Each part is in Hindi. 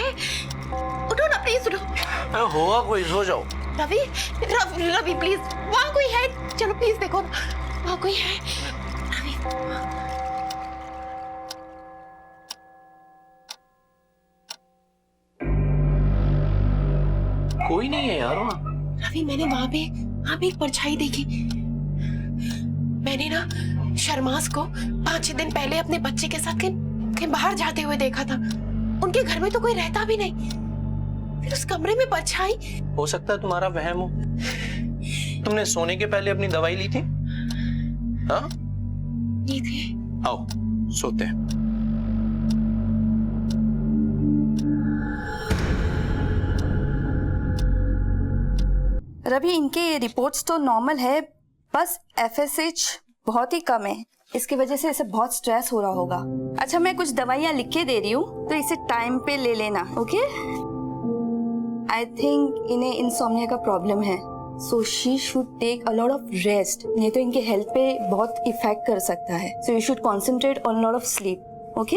है? उठो ना प्लीज, उठो। होगा कोई, सो जाओ। रवि, रवि प्लीज, वहाँ कोई है? चलो प्लीज देखो, वहाँ कोई है। रवि, कोई नहीं है यार वहाँ। रवि मैंने वहाँ पे एक परछाई देखी। मैंने ना शर्मास को 5-6 दिन पहले अपने बच्चे के साथ कहीं बाहर जाते हुए देखा था। उनके घर में तो कोई रहता भी नहीं, फिर उस कमरे में परछाई। हो सकता है तुम्हारा वहम हो। तुमने सोने के पहले अपनी दवाई ली थी? हाँ ली थी। आओ सोते हैं। रवि, इनके रिपोर्ट्स तो नॉर्मल है, बस FSH बहुत ही कम है। इसकी वजह से इसे बहुत स्ट्रेस हो रहा होगा। अच्छा, मैं कुछ दवाइयाँ लिख के दे रही हूँ, तो इसे टाइम पे ले लेना, ओके? आई थिंक इन्हें इंसोम्निया का प्रॉब्लम है, so she should take a lot of rest, नहीं तो इनके हेल्थ पे बहुत इफेक्ट कर सकता है। So you should concentrate on lot of sleep, okay?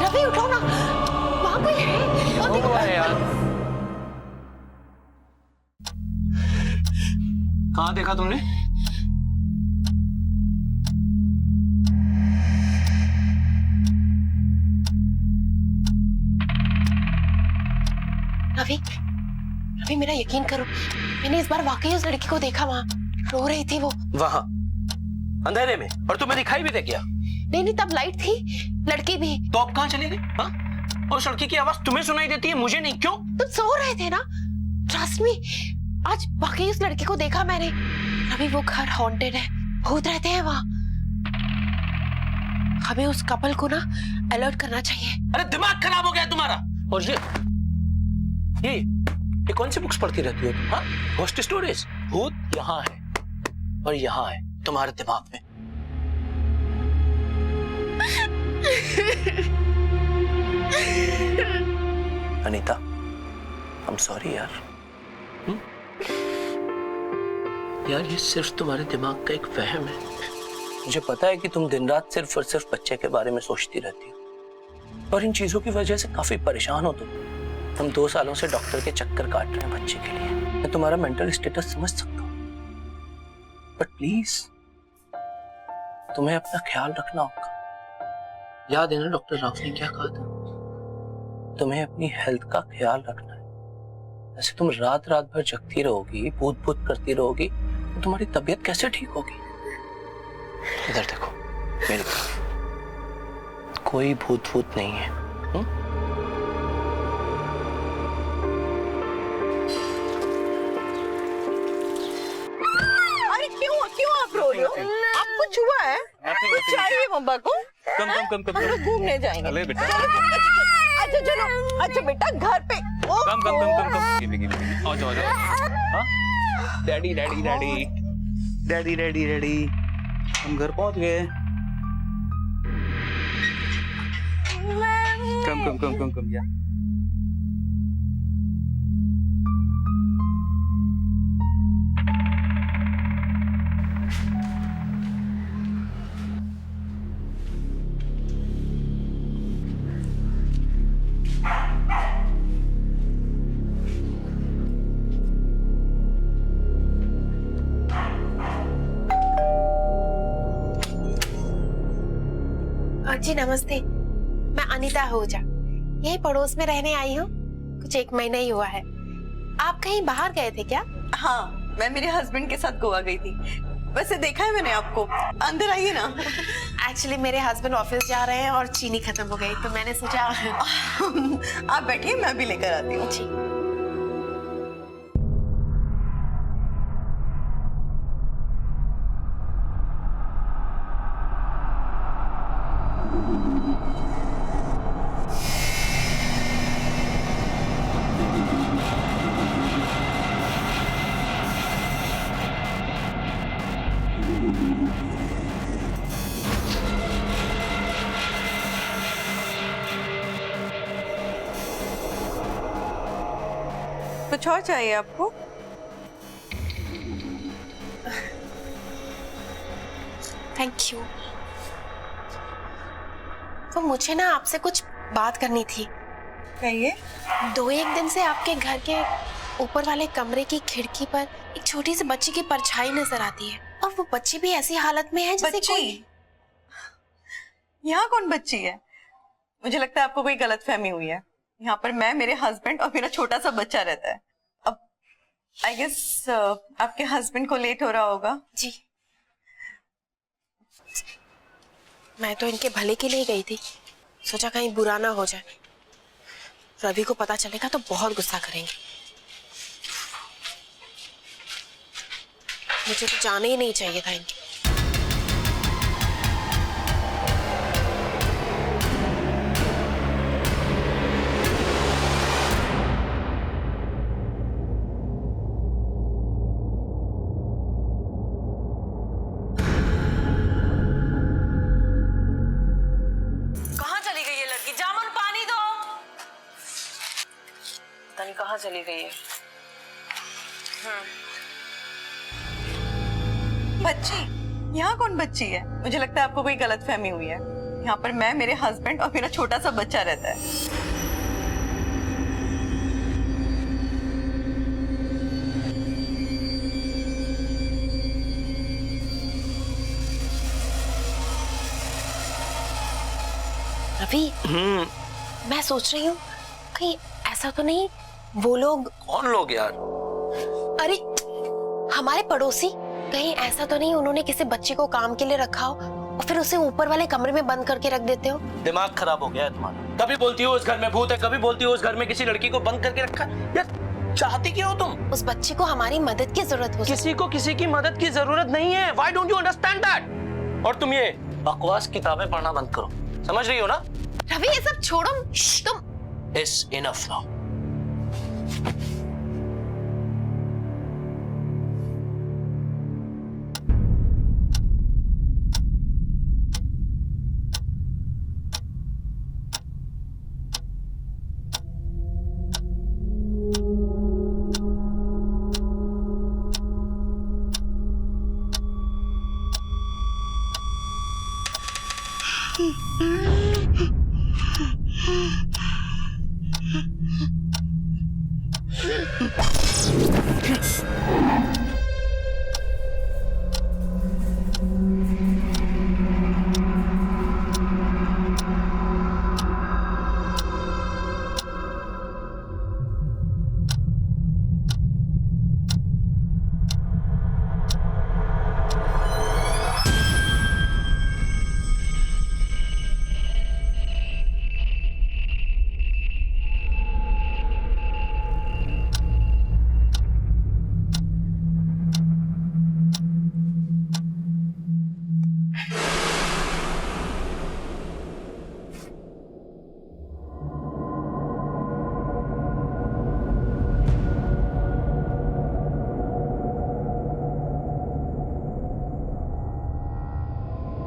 Ravi उठो ना, वहाँ कोई है। कौन है यार? कहाँ देखा तुमने? रवि मेरा यकीन करो, मैंने इस बार वाकई उस लड़की को देखा, वहाँ रो रही थी वो। वहाँ अंधेरे में? और तुम्हें दिखाई भी दे क्या? नहीं, तब लाइट थी, लड़की भी। तो आप कहाँ चले गए? हाँ? और उस लड़की की आवाज तुम्हें सुनाई देती है, मुझे नहीं, क्यों? तुम सो रहे थे ना। ट्रस्ट मी, आज वाकई उस लड़की को देखा मैंने। रवि वो घर हॉन्टेड है, भूत रहते हैं वहाँ। हमें उस कपल को ना अलर्ट करना चाहिए। अरे दिमाग खराब हो गया तुम्हारा। और ये कौन सी बुक्स पढ़ती रहती हो तुम? हाँ, घोस्ट स्टोरीज। भूत यहाँ है और यहाँ है तुम्हारे दिमाग में। अनीता, आई एम सॉरी यार। यार ये सिर्फ तुम्हारे दिमाग का एक वहम है। मुझे पता है कि तुम दिन रात सिर्फ और सिर्फ बच्चे के बारे में सोचती रहती हो और इन चीजों की वजह से काफी परेशान हो तुम। हम 2 सालों से डॉक्टर के चक्कर काट रहे हैं बच्चे के लिए। मैं तुम्हारा मेंटल स्टेटस समझ सकता हूँ, बट प्लीज तुम्हें अपना ख्याल रखना होगा। याद है ना डॉक्टर राव ने क्या कहा था? तुम्हें अपनी हेल्थ का ख्याल रखना है। ऐसे तुम रात रात भर जगती रहोगी, भूत भूत करती रहोगी, तो तुम्हारी तबीयत कैसे ठीक होगी? इधर देखो मेरी तरफ, कोई भूत भूत नहीं है। अरे क्यों आप रो रहे हो? आपको कुछ हुआ है? कुछ चाहिए मम्मा को? कम हम लोग घूमने जाएंगे। चले बेटा। अच्छा चलो, अच्छा बेटा घर पे। कम आओ जाओ। हाँ डैडी हम घर पहुंच गए। कम या जी नमस्ते, मैं अनीता आहूजा, यही पड़ोस में रहने आई हूँ। कुछ 1 महीना ही हुआ है। आप कहीं बाहर गए थे क्या? हाँ, मैं मेरे हस्बैंड के साथ गोवा गई थी। वैसे देखा है मैंने आपको। अंदर आइए ना। एक्चुअली मेरे हस्बैंड ऑफिस जा रहे हैं और चीनी खत्म हो गई, तो मैंने सोचा आप बैठिए, मैं भी लेकर आती हूँ। जी। कुछ और चाहिए आपको? Thank you. तो मुझे ना आपसे कुछ बात करनी थी। कहिए। 2-1 दिन से आपके घर के ऊपर वाले कमरे की खिड़की पर एक छोटी सी बच्ची की परछाई नजर आती है, और वो बच्ची भी ऐसी हालत में है जैसे कोई। यहाँ कौन बच्ची है? मुझे लगता है आपको कोई गलतफहमी हुई है। यहाँ पर मैं, मेरे हस्बैंड और मेरा छोटा सा बच्चा रहता है। अब आई गेस आपके हस्बैंड को लेट हो रहा होगा। जी, मैं तो इनके भले के लिए गई थी, सोचा कहीं बुरा ना हो जाए। रवि को पता चलेगा तो बहुत गुस्सा करेंगे। मुझे तो जाने ही नहीं चाहिए था इनके। पता नहीं कहाँ चली गई है। बच्ची? यहाँ कौन बच्ची है? मुझे लगता है आपको कोई गलतफहमी हुई है। यहाँ पर मैं, मेरे हस्बैंड और मेरा छोटा सा बच्चा रहता है। रवि, मैं सोच रही हूँ कहीं ऐसा तो नहीं वो लोग। कौन लोग यार? अरे हमारे पड़ोसी, कहीं ऐसा तो नहीं उन्होंने किसी बच्चे को काम के लिए रखा हो और फिर उसे ऊपर वाले कमरे में बंद करके रख देते हो? दिमाग खराब हो गया है तुम्हारा। कभी बोलती हो उस घर में भूत है, कभी बोलती हो उस घर में किसी लड़की को बंद करके रखा। यार चाहती क्या हो तुम? उस बच्चे को हमारी मदद की जरूरत हो। किसी को किसी की मदद की जरूरत नहीं है। Why don't you understand that? और तुम ये बकवास किताबें पढ़ना बंद करो, समझ रही हो ना? रवि ये सब छोड़ो, तुम। It's enough now.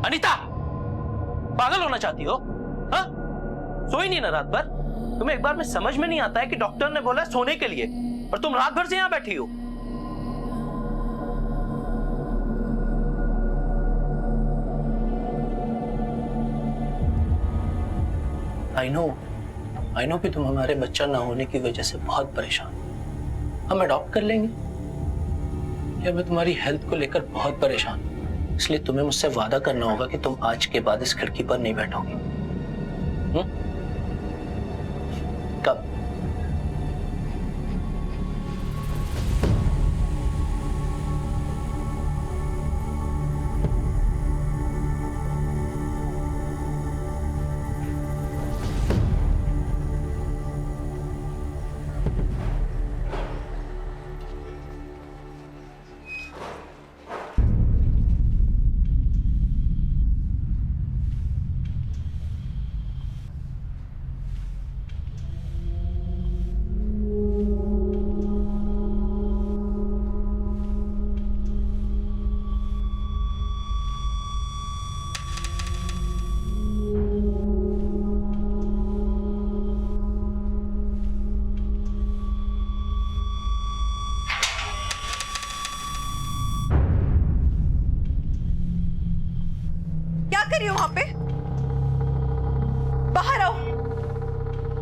अनीता, पागल होना चाहती हो? हाँ? सोई नहीं ना रात भर? तुम्हें एक बार में समझ में नहीं आता है कि डॉक्टर ने बोला सोने के लिए, और तुम रात भर से यहां बैठी हो। I know कि तुम हमारे बच्चा ना होने की वजह से बहुत परेशान हो। हम अडॉप्ट कर लेंगे, या मैं तुम्हारी हेल्थ को लेकर बहुत परेशान हूं। इसलिए तुम्हें मुझसे वादा करना होगा कि तुम आज के बाद इस खिड़की पर नहीं बैठोगी। कब? वहां पे? बाहर आओ,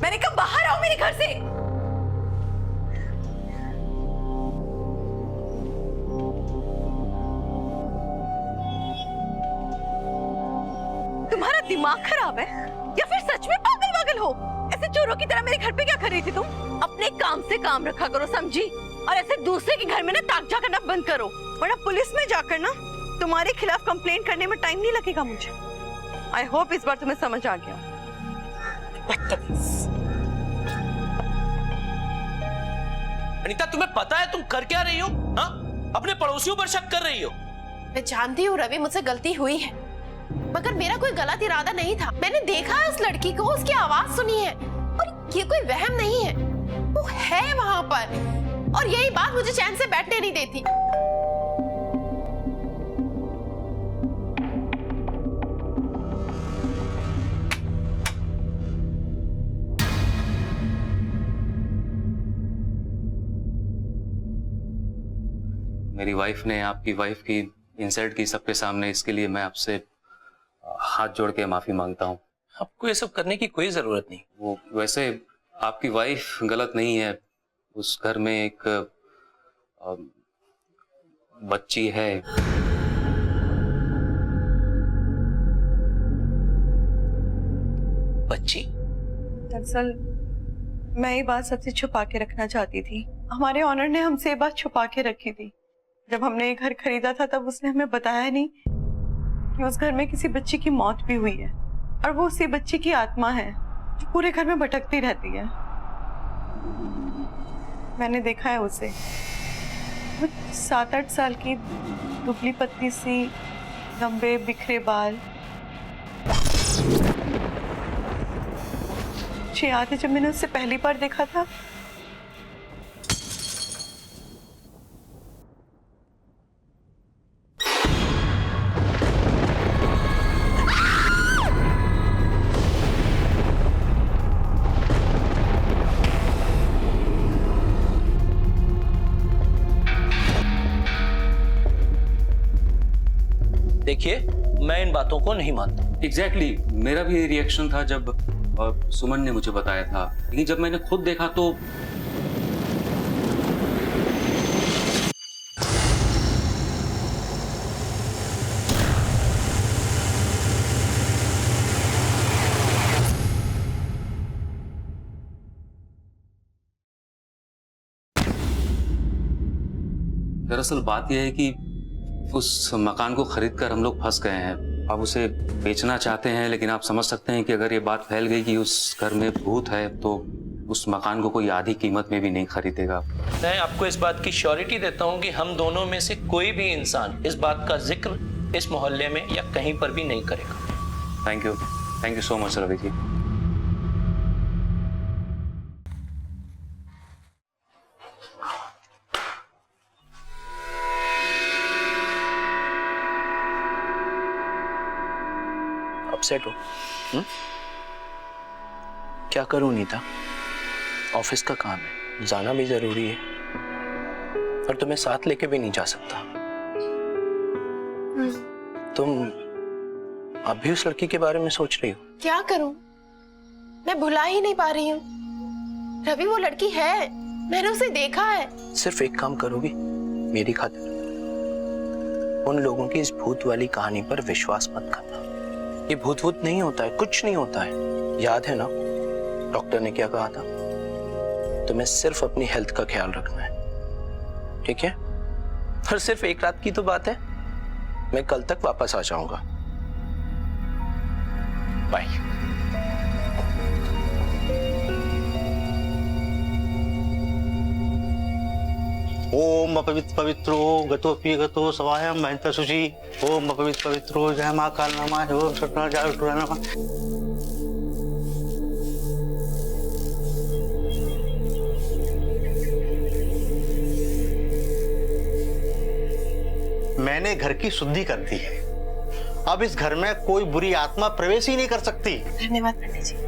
मैंने कहा बाहर आओ मेरे घर से। तुम्हारा दिमाग खराब है या फिर सच में पागल वागल हो? ऐसे चोरों की तरह मेरे घर पे क्या कर रही थी तुम? अपने काम से काम रखा करो, समझी? और ऐसे दूसरे के घर में ना ताकझा करना बंद करो, वरना पुलिस में जाकर ना तुम्हारे खिलाफ कंप्लेंट करने में टाइम नहीं लगेगा मुझे। आई होप इस बार तुम्हें समझ आ गया। अनीता, तुम्हें पता है तुम कर क्या रही हो? हाँ, अपने पड़ोसियों पर शक कर रही हो। मैं जानती हूँ रवि, मुझसे गलती हुई है, मगर मेरा कोई गलत इरादा नहीं था। मैंने देखा है उस लड़की को, उसकी आवाज सुनी है, और ये कोई वहम नहीं है, वो है वहां पर, और यही बात मुझे चैन से बैठने नहीं देती। मेरी वाइफ ने आपकी वाइफ की इंसल्ट की सबके सामने, इसके लिए मैं आपसे हाथ जोड़ के माफी मांगता हूँ। आपको ये सब करने की कोई जरूरत नहीं। वो वैसे आपकी वाइफ गलत नहीं है, उस घर में एक बच्ची है। बच्ची? दरअसल मैं ये बात सबसे छुपा के रखना चाहती थी। हमारे ऑनर ने हमसे ये बात छुपा के रखी थी। जब हमने ये घर खरीदा था तब उसने हमें बताया नहीं कि उस घर में किसी बच्ची की मौत भी हुई है, और वो उसी बच्ची की आत्मा है जो पूरे घर में भटकती रहती है। मैंने देखा है उसे, वो 7-8 साल की दुबली पतली सी, लंबे बिखरे बाल। मुझे याद है जब मैंने उससे पहली बार देखा था, देखिए, मैं इन बातों को नहीं मानता। एग्जैक्टली, मेरा भी रिएक्शन था जब सुमन ने मुझे बताया था, लेकिन जब मैंने खुद देखा तो दरअसल बात यह है कि उस मकान को खरीदकर हम लोग फंस गए हैं। अब उसे बेचना चाहते हैं, लेकिन आप समझ सकते हैं कि अगर ये बात फैल गई कि उस घर में भूत है तो उस मकान को कोई आधी कीमत में भी नहीं खरीदेगा। मैं आपको इस बात की श्योरिटी देता हूं कि हम दोनों में से कोई भी इंसान इस बात का जिक्र इस मोहल्ले में या कहीं पर भी नहीं करेगा। Thank you so much Ravi ji. Upset हो? क्या करूं नीता, ऑफिस का काम है, जाना भी जरूरी है, पर तुम्हें साथ लेके भी नहीं जा सकता। तुम अब भी उस लड़की के बारे में सोच रही हो? क्या करूं, मैं भुला ही नहीं पा रही हूँ। रवि, वो लड़की है, मैंने उसे देखा है। सिर्फ एक काम करोगी मेरी खातिर? उन लोगों की इस भूत वाली कहानी पर विश्वास मत करना। ये भूत भूत नहीं होता है, कुछ नहीं होता है। याद है ना डॉक्टर ने क्या कहा था? तुम्हें सिर्फ अपनी हेल्थ का ख्याल रखना है, ठीक है? और सिर्फ एक रात की तो बात है, मैं कल तक वापस आ जाऊंगा। बाय। ओम पवित्रो गतोपि गतो सवायम महंत शुचि। ओम पवित्रो जय मां काल नमः। ओम सत्यनारायण नमः। मैंने घर की शुद्धि कर दी है, अब इस घर में कोई बुरी आत्मा प्रवेश ही नहीं कर सकती। धन्यवाद पंडित जी।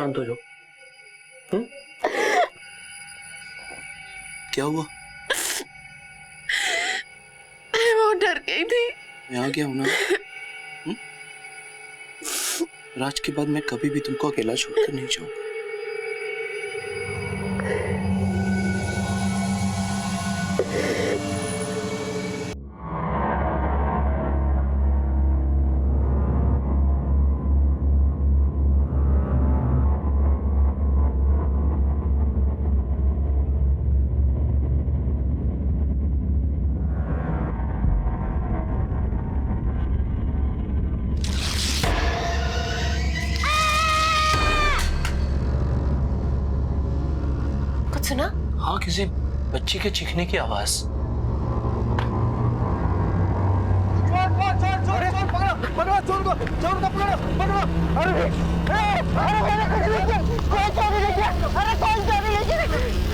शांत हो जाओ। क्या हुआ? मैं बहुत डर गई थी। यहाँ क्या होना? आज के बाद मैं कभी भी तुमको अकेला छोड़कर नहीं जाऊंगा। कुछ सुना? हाँ, किसी बच्ची के चीखने की आवाज।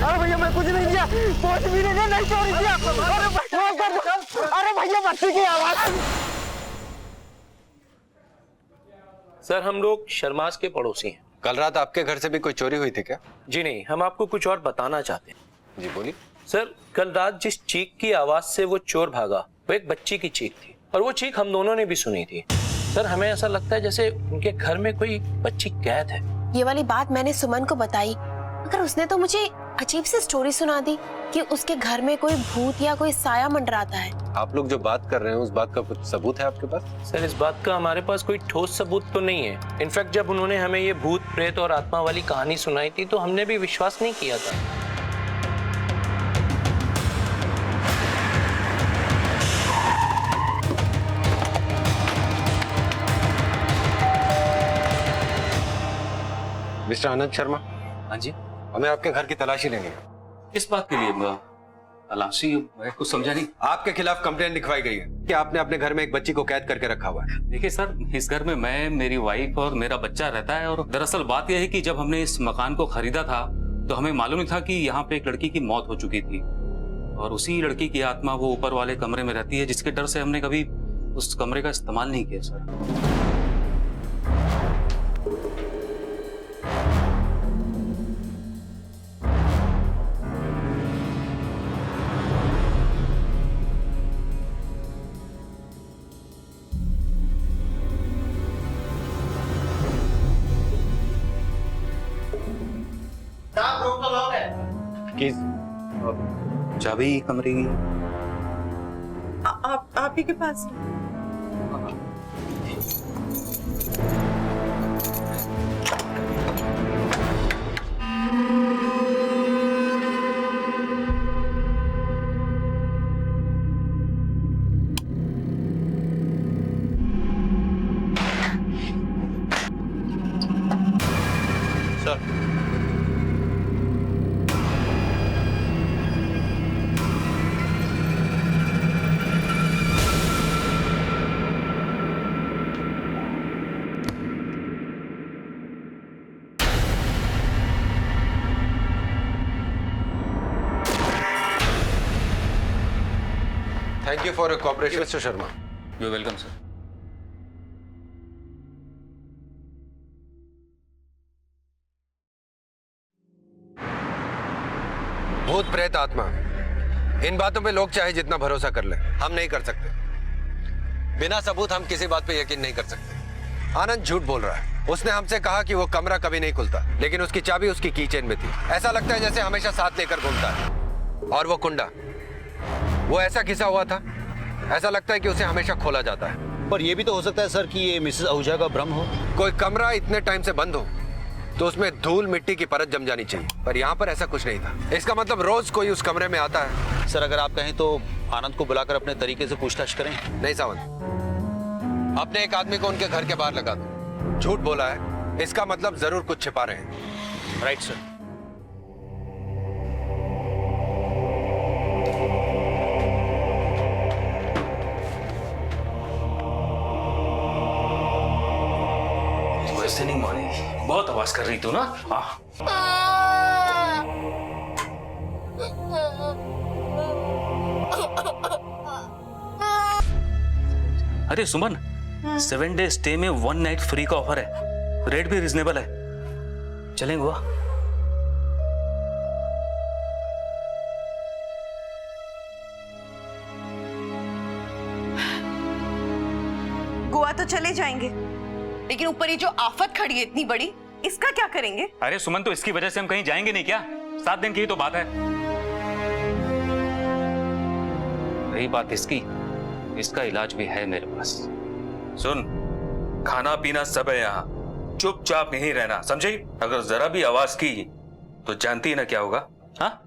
अरे भैया मैं कुछ नहीं किया, कुछ भी नहीं चोरी किया। अरे भैया बच्ची की आवाज। सर, हम लोग शर्मास के पड़ोसी हैं। कल रात आपके घर से भी कोई चोरी हुई थी क्या? जी नहीं, हम आपको कुछ और बताना चाहते हैं। जी बोलिए। सर, कल रात जिस चीख की आवाज से वो चोर भागा वो एक बच्ची की चीख थी, और वो चीख हम दोनों ने भी सुनी थी। सर, हमें ऐसा लगता है जैसे उनके घर में कोई बच्ची कैद है। ये वाली बात मैंने सुमन को बताई, मगर उसने तो मुझे अजीब सी स्टोरी सुना दी कि उसके घर में कोई भूत या कोई साया मंडराता है। आप लोग जो बात कर रहे हैं उस बात का कुछ सबूत है आपके पास? सर, इस बात का हमारे पास कोई ठोस सबूत तो नहीं है। इनफैक्ट जब उन्होंने हमें ये भूत प्रेत और आत्मा वाली कहानी सुनाई थी तो हमने भी विश्वास नहीं किया था। मिस्टर आनंद शर्मा, हाँ जी, हमें आपके घर की तलाशी लेनी है। किस बात के लिए तलाशी? मैं कुछ समझा नहीं। आपके खिलाफ कंप्लेंट लिखवाई गई है कि आपने अपने घर में एक बच्ची को कैद करके रखा हुआ है। देखिए सर, इस घर में मैं, मेरी वाइफ और मेरा बच्चा रहता है। और दरअसल बात यह है कि जब हमने इस मकान को खरीदा था तो हमें मालूम नहीं था कि यहाँ पे एक लड़की की मौत हो चुकी थी, और उसी लड़की की आत्मा वो ऊपर वाले कमरे में रहती है, जिसके डर से हमने कभी उस कमरे का इस्तेमाल नहीं किया सर। चाबी कमरे की आप ही के पास? Sir, thank you for your cooperation mister Sharma. You welcome sir. भूत प्रेत आत्मा, इन बातों पे लोग चाहे जितना भरोसा कर ले, हम नहीं कर सकते। बिना सबूत हम किसी बात पे यकीन नहीं कर सकते। आनंद झूठ बोल रहा है। उसने हमसे कहा कि वो कमरा कभी नहीं खुलता, लेकिन उसकी चाबी उसकी कीचेन में थी। ऐसा लगता है जैसे हमेशा साथ लेकर घूमता है। और वो कुंडा, वो ऐसा घिसा हुआ था, ऐसा लगता है कि उसे हमेशा खोला जाता है। पर यह भी तो हो सकता है सर कि ये मिसेस आहूजा का भ्रम हो। कोई कमरा इतने टाइम से बंद हो तो उसमें धूल मिट्टी की परत जम जानी चाहिए, पर यहाँ पर ऐसा कुछ नहीं था। इसका मतलब रोज कोई उस कमरे में आता है। सर, अगर आप कहें तो आनंद को बुलाकर अपने तरीके से पूछताछ करें। नहीं सावंत, अपने एक आदमी को उनके घर के बाहर लगा दो। झूठ बोला है, इसका मतलब जरूर कुछ छिपा रहे हैं। Right sir. वैसे नहीं मानेगी, बहुत आवाज कर रही तू ना। अरे सुमन, 7 डे स्टे में 1 नाइट फ्री का ऑफर है। रेट भी रिजनेबल है। चलें गोवा? गोवा तो चले जाएंगे, लेकिन ऊपर ये जो आफत खड़ी है इतनी बड़ी, इसका क्या करेंगे? अरे सुमन, तो इसकी वजह से हम कहीं जाएंगे नहीं क्या? 7 दिन की ही तो बात है। रही बात इसकी, इसका इलाज भी है मेरे पास। सुन, खाना पीना सब है यहाँ, चुपचाप यहीं रहना, समझी? अगर जरा भी आवाज की तो जानती है ना क्या होगा। हाँ?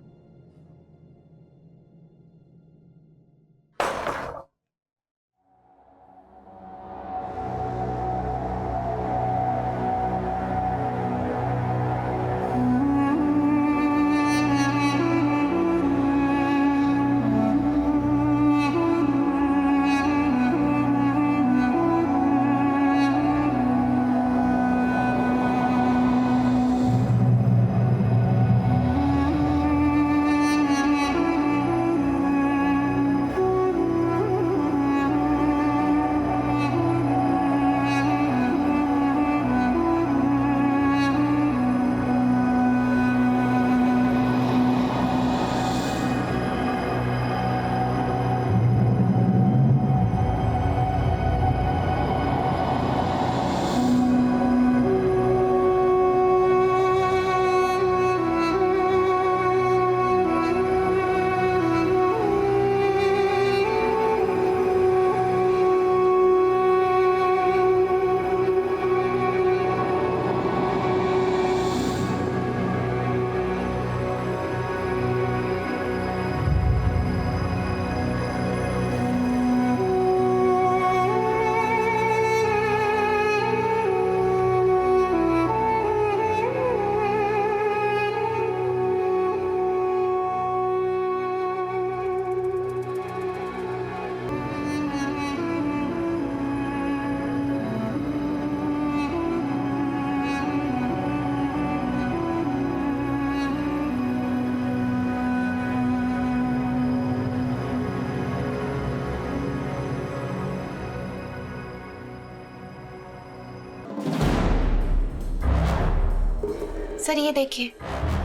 सर ये देखिए,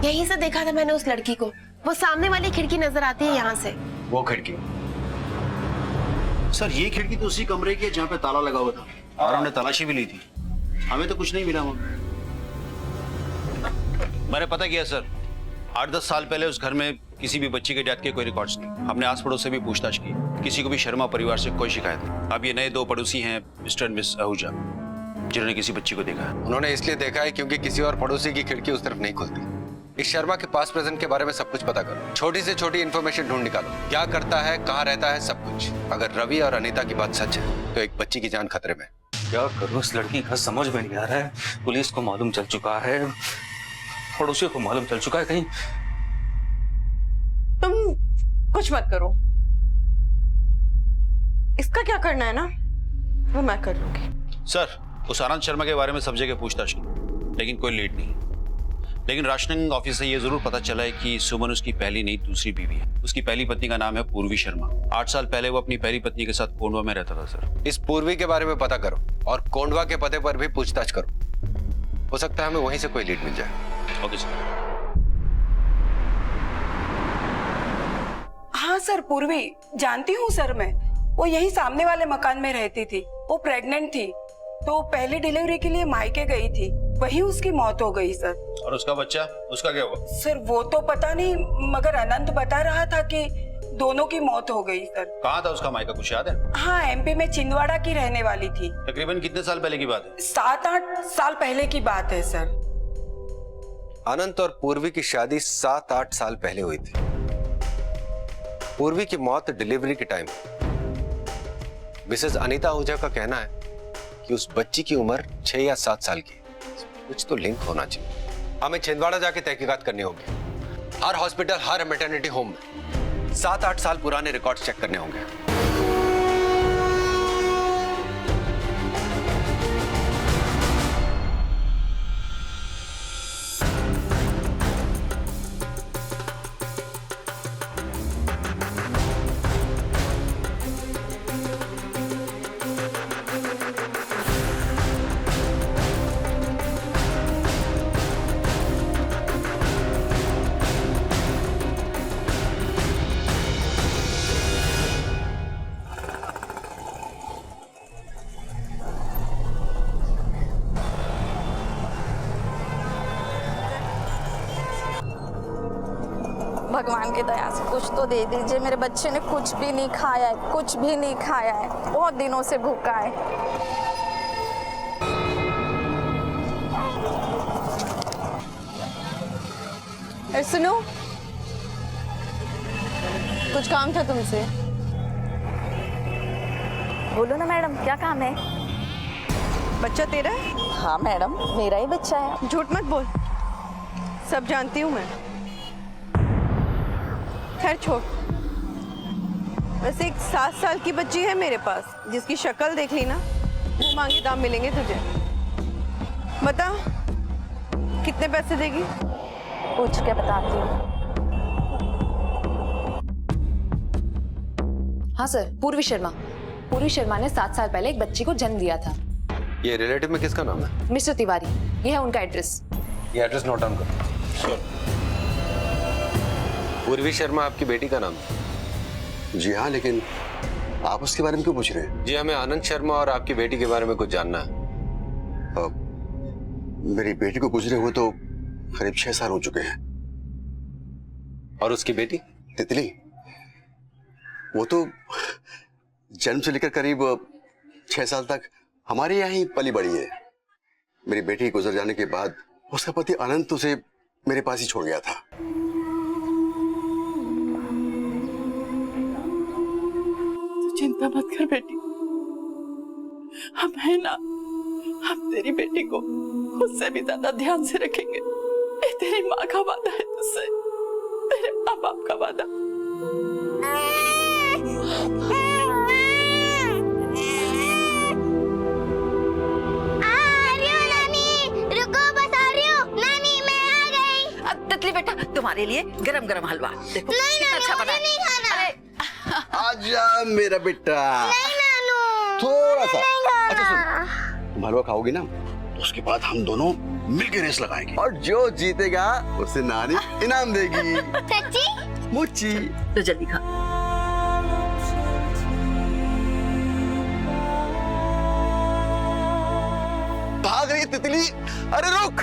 यहीं से देखा था मैंने उस लड़की को। वो सामने वाली खिड़की नजर आती है यहाँ से। वो खिड़की? सर ये खिड़की तो उसी कमरे की है जहाँ पे ताला लगा हुआ था, और हमने तलाशी भी ली थी, हमें तो कुछ नहीं मिला वहाँ। मैंने पता किया सर, 8-10 साल पहले उस घर में किसी भी बच्ची के डेथ के कोई रिकॉर्ड्स नहीं। हमने आस पड़ोस से भी पूछताछ की, किसी को भी शर्मा परिवार से कोई शिकायत नहीं। अब ये नए 2 पड़ोसी हैं, मिस्टर एंड मिस आहूजा, जिन्होंने किसी बच्ची को देखा है। उन्होंने इसलिए देखा है क्योंकि किसी और पड़ोसी की खिड़की उस तरफ नहीं खुलती। इस शर्मा के पास प्रेजेंट के बारे में सब कुछ पता करो, छोटी से छोटी इन्फॉर्मेशन ढूंढ निकालो, क्या करता है, कहाँ रहता है, सब कुछ। अगर रवि और अनीता की बात सच है तो एक बच्ची की जान खतरे में। क्या करूं, इस लड़की का समझ में नहीं आ रहा है। पुलिस को मालूम चल चुका है, पड़ोसियों को मालूम चल चुका है। कहीं तुम कुछ मत करो, इसका क्या करना है ना वो मैं कर लूंगी। सर उस आनंद शर्मा के बारे में सब जगह पूछताछ की, लेकिन कोई लीड नहीं। लेकिन राशनिंग ऑफिस से ये जरूर पता चला है कि सुमन उसकी पहली नहीं दूसरी बीवी है। उसकी पहली पत्नी का नाम है पूर्वी शर्मा। 8 साल पहले वो अपनी पहली पत्नी के साथ कोंडवा में रहता था सर। इस पूर्वी के बारे में पता करो और कोंडवा के पते पर भी पूछताछ करो, हो सकता है हमें वहीं से कोई लीड मिल जाए। Okay sir. हाँ सर, पूर्वी जानती हूँ सर मैं। वो यही सामने वाले मकान में रहती थी। वो प्रेग्नेंट थी तो पहली डिलीवरी के लिए मायके गई थी, वही उसकी मौत हो गई सर। और उसका बच्चा, उसका क्या हुआ? सर वो तो पता नहीं, मगर अनंत बता रहा था कि दोनों की मौत हो गई सर। कहाँ था उसका मायका, कुछ याद है? हाँ, एमपी में छिंदवाड़ा की रहने वाली थी। तकरीबन कितने साल पहले की बात है? 7-8 साल पहले की बात है सर। अनंत और पूर्वी की शादी 7-8 साल पहले हुई थी। पूर्वी की मौत डिलीवरी के टाइम। मिसेस अनीता आहूजा का कहना है कि उस बच्ची की उम्र 6 या 7 साल की। कुछ तो लिंक होना चाहिए। हमें छिंदवाड़ा जाके तहकीकात करनी होगी। हर हॉस्पिटल, हर मैटरनिटी होम में 7-8 साल पुराने रिकॉर्ड्स चेक करने होंगे। भगवान की दया से कुछ तो दे दीजिए। मेरे बच्चे ने कुछ भी नहीं खाया है, कुछ भी नहीं खाया है, बहुत दिनों से भूखा है। अरे सुनो, कुछ काम था तुमसे। बोलो ना मैडम, क्या काम है? बच्चा तेरा है? हाँ मैडम, मेरा ही बच्चा है। झूठ मत बोल, सब जानती हूँ मैं। खैर छोड़, वैसे एक 7 साल की बच्ची है मेरे पास, जिसकी शक्ल देख ली ना, वो मांगे दाम मिलेंगे तुझे। बता कितने पैसे देगी? पूछ के बताती हूँ। हाँ सर, पूर्वी शर्मा। पूर्वी शर्मा ने 7 साल पहले एक बच्ची को जन्म दिया था। ये रिलेटिव में किसका नाम है? मिस्टर तिवारी, ये है उनका एड्रेस। ये एड्रेस नोट डाउन करो। पूर्वी शर्मा आपकी बेटी का नाम है? जी हाँ, लेकिन आप उसके बारे में क्यों पूछ रहे हैं? जी, हमें आनंद शर्मा और आपकी बेटी के बारे में कुछ जानना है। मेरी बेटी को गुजरे हुए तो करीब 6 साल हो चुके हैं। और उसकी बेटी तितली, वो तो जन्म से लेकर करीब 6 साल तक हमारे यहाँ ही पली बड़ी है। मेरी बेटी गुजर जाने के बाद उसका पति अनंत उसे मेरे पास ही छोड़ गया था। तो चिंता मत कर बेटी, हम है ना, हम तेरी बेटी को उससे भी ज्यादा ध्यान से रखेंगे। ये तेरी माँ का वादा है तुझसे, तेरे माँ बाप का वादा। तितली बेटा, तुम्हारे लिए गरम गरम हलवा देखो कितना अच्छा बना है। आजा मेरा बेटा। थोड़ा सा। अच्छा सुन, तुम हलवा खाओगी ना, तो उसके बाद हम दोनों मिलकर रेस लगाएंगे और जो जीतेगा उसे नानी इनाम देगी। सच्ची? मुच्ची। तो जल्दी खा। भाग रही है तितली, अरे रुक।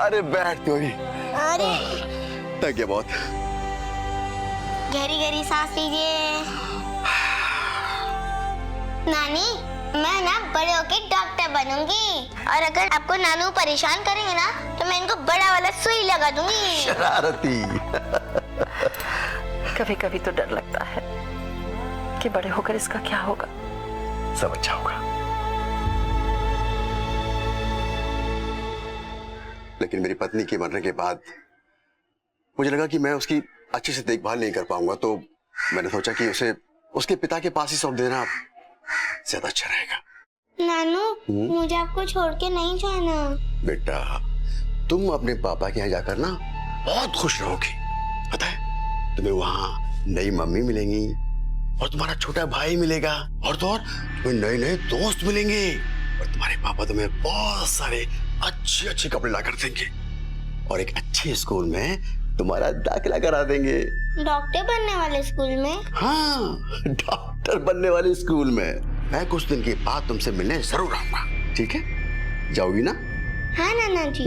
अरे बैठ तो ही। अरे थक गया बहुत। गहरी गहरी सांस लीजिए। नानी, मैं ना बड़े होके डॉक्टर बनूंगी, और अगर आपको नानू परेशान करेंगे ना, तो मैं इनको बड़ा वाला सुई लगा दूंगी। शरारती। कभी कभी तो डर लगता है कि बड़े होकर इसका क्या होगा। सब अच्छा होगा। लेकिन मेरी पत्नी के मरने के बाद मुझे लगा कि मैं उसकी अच्छे से देखभाल नहीं कर पाऊंगा, तो मैंने सोचा कि उसे उसके पिता के पास ही सौंप देना ज्यादा अच्छा रहेगा। नानू, मुझे आपको छोड़ के नहीं जाना। बेटा, तुम अपने पापा के यहाँ जाकर ना बहुत खुश रहोगी। पता है, तुम्हें वहाँ नई मम्मी मिलेंगी और तुम्हारा छोटा भाई मिलेगा, और तो और तुम्हें नए नए दोस्त मिलेंगे, और तुम्हारे पापा तुम्हें बहुत सारे अच्छे अच्छे कपड़े ला कर देंगे, और एक अच्छे स्कूल में तुम्हारा दाखिला करा देंगे। डॉक्टर बनने वाले स्कूल में? हाँ, डॉक्टर बनने वाले स्कूल में। मैं कुछ दिन के बाद तुमसे मिलने जरूर आऊंगा, ठीक है? जाओगी ना? हाँ नाना जी।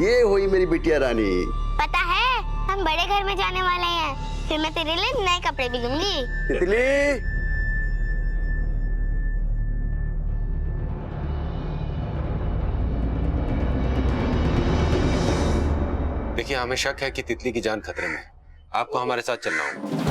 ये हुई मेरी बिटिया रानी। पता है, हम बड़े घर में जाने वाले हैं, फिर मैं तेरे लिए नए कपड़े भी लूंगी। तितली, देखिए, हमें शक है कि तितली की जान खतरे में है। आपको हमारे साथ चलना होगा।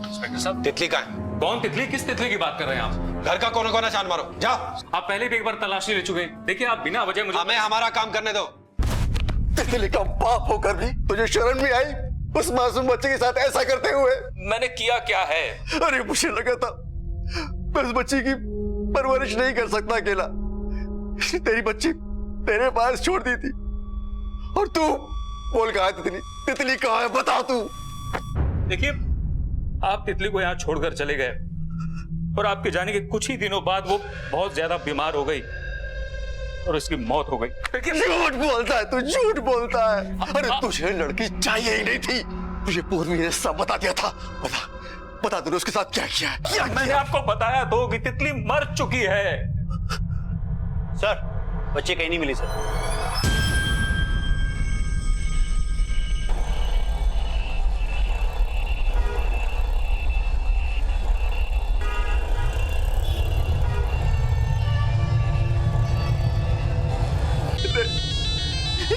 इंस्पेक्टर साहब, तितली कहाँ है? कौन तितली? किस तितली की बात कर रहे हैं आप? घर का कोना कोना छान मारो, जाओ। आप पहले भी एक बार तलाशी ले चुके हैं। देखिए, आप बिना वजह मुझे हमें हमारा काम करने दो। तितली का बाप होकर भी तुझे शर्म नहीं आई उस मासूम बच्चे के साथ ऐसा करते हुए? मैंने किया क्या है? अरे मुझे लगा था मैं उस बच्ची की परवरिश नहीं कर सकता अकेला, तेरी बच्ची तेरे पास छोड़ दी थी, और तू बोल कहाँ है तितली? तितली कहाँ है बता तू। देखिए, आप तितली को यहाँ छोड़कर चले गए और आपके जाने के कुछ ही दिनों बाद वो बहुत ज्यादा बीमार हो गई और उसकी मौत हो गई। झूठ बोलता है तू, झूठ बोलता है। अरे तुझे लड़की चाहिए ही नहीं थी, तुझे पूर्वी ने सब बता दिया था। बता तूने उसके साथ क्या किया है? मैंने आपको बताया तो कि तितली मर चुकी है। सर, बच्चे कहीं नहीं मिली सर।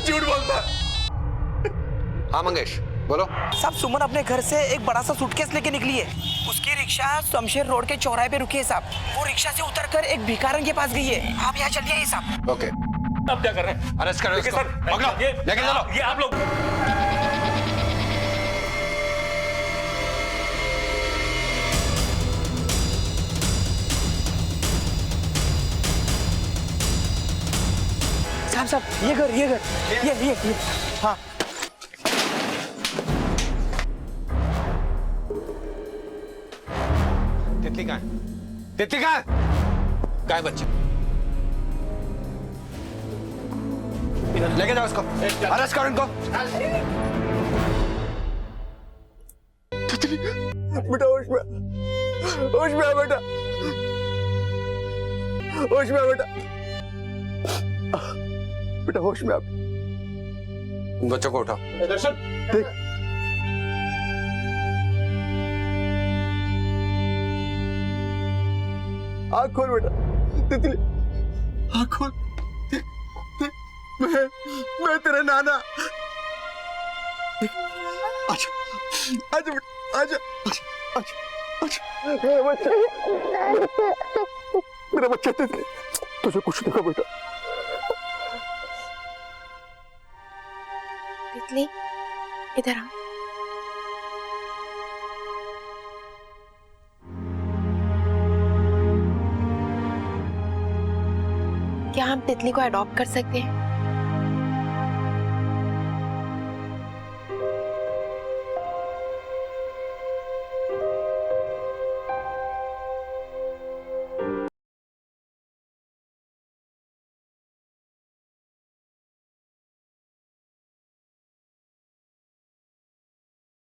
झूठ बोलता है। हाँ मंगेश बोलो। साहब, सुमन अपने घर से एक बड़ा सा सूटकेस लेके निकली है। उसकी रिक्शा शमशेर रोड के चौराहे पे रुकी है साहब। वो रिक्शा से उतरकर एक भिखारन के पास गई है। आप यहाँ चलिए साहब। ओके, अब क्या कर रहे हैं? अरेस्ट करो इसको। पकड़ो, लेके चलो। ये आप लोग साहब, ये घर ये हाँ। तितली कहाँ है? तितली कहाँ है? कहाँ है बच्चे? लेके जाओ इसको, अरेस्ट करो इनको। बेटा होश में, होश में बेटा, होश में बेटा, बेटा होश में। बच्चों को उठाओ। दर्शन देख, आँख खोल बेटा, तितली आँख खोल। देख देख, मैं तेरा नाना। आजा आजा बेटा, आजा आजा आजा, मेरा बच्चा, मेरा बच्चा तितली, तुझे कुछ देखो बेटा। तितली इधर आ। क्या हम तितली को अडॉप्ट कर सकते हैं?